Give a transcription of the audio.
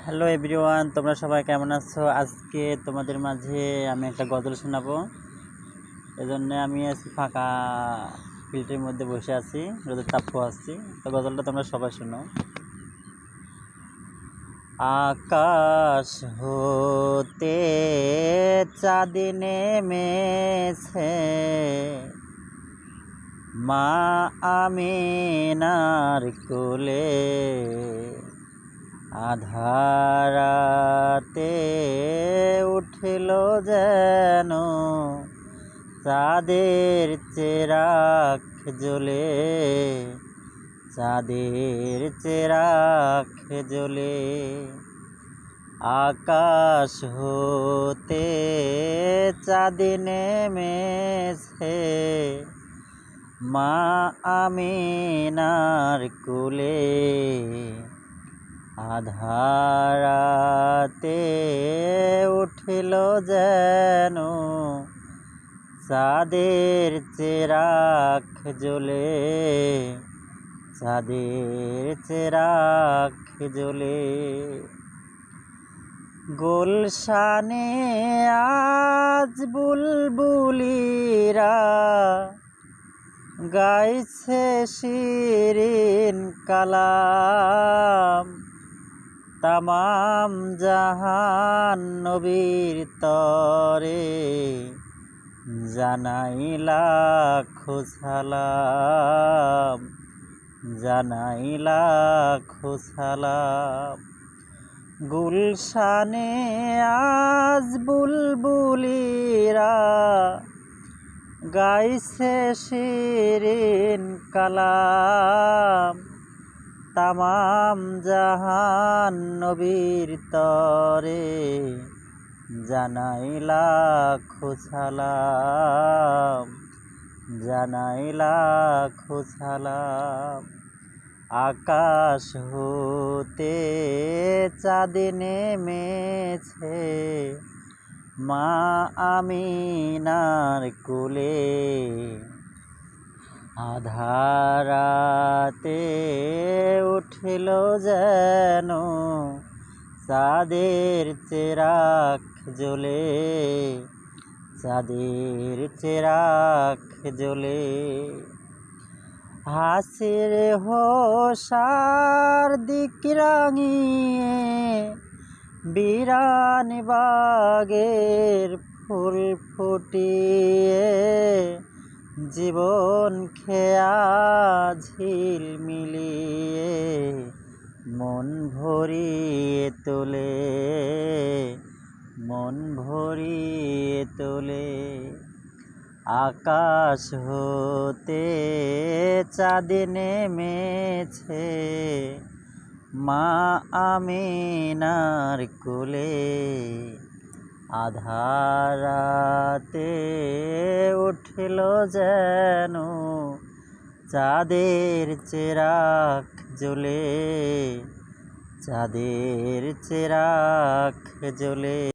Hello everyone, তোমরা সবাই কেমন আছো? আজকে তোমাদের মাঝে আমি একটা গজল শোনাবো। এজন্য আমি আজকে ফাঁকা ফিল্ডের মধ্যে বসে আছি, রোদের তাপ আসছি। তো গজলটা তোমরা সবাই শোনো। আকাশ হতে চাঁদ নেমেছে, মা আমিনার কোলে। আধারাতে উঠল যেন চাঁদের চেরাগ জ্বলে, চাঁদের চেরাগ জ্বলে। আকাশ হতে চাঁদ নেমেছে, মা আমিনার কোলে। আধারাতে উঠল যেন চাঁদের চেরাগ জ্বলে, চাঁদের চেরাগ জ্বলে। গুলশানে আজ বুলবুলিরা গাইছে শিরিন কালাম। তামাম জাহান নবীর তরে জানাই লাখো সালাম, জানাই লাখো সালাম। গুলশানে আজ বুলবুলিরা গাইছে শিরিন কালাম। তামাম জাহান নবীর তরে জানাই লাখো সালাম, জানাই লাখো সালাম। আকাশ হতে চাঁদ নেমেছে, মা আমিনার কোলে। আধারাতে উঠল যেন চাঁদের চেরাগ জ্বলে, চাঁদের চেরাগ জ্বলে। হাসির হোসার দিক রাঙিয়ে বিরান বাগের ফুল ফুটিয়ে জীবন খেয়া ঝিল মিলিয়ে মন ভরিয়ে তোলে, মন ভরিয়ে তোলে। আকাশ হতে চাঁদ নেমেছে, মা আমিনার কোলে। আধারাতে উঠল যেন চাঁদের চেরাগ জ্বলে, চাঁদের চেরাগ জ্বলে।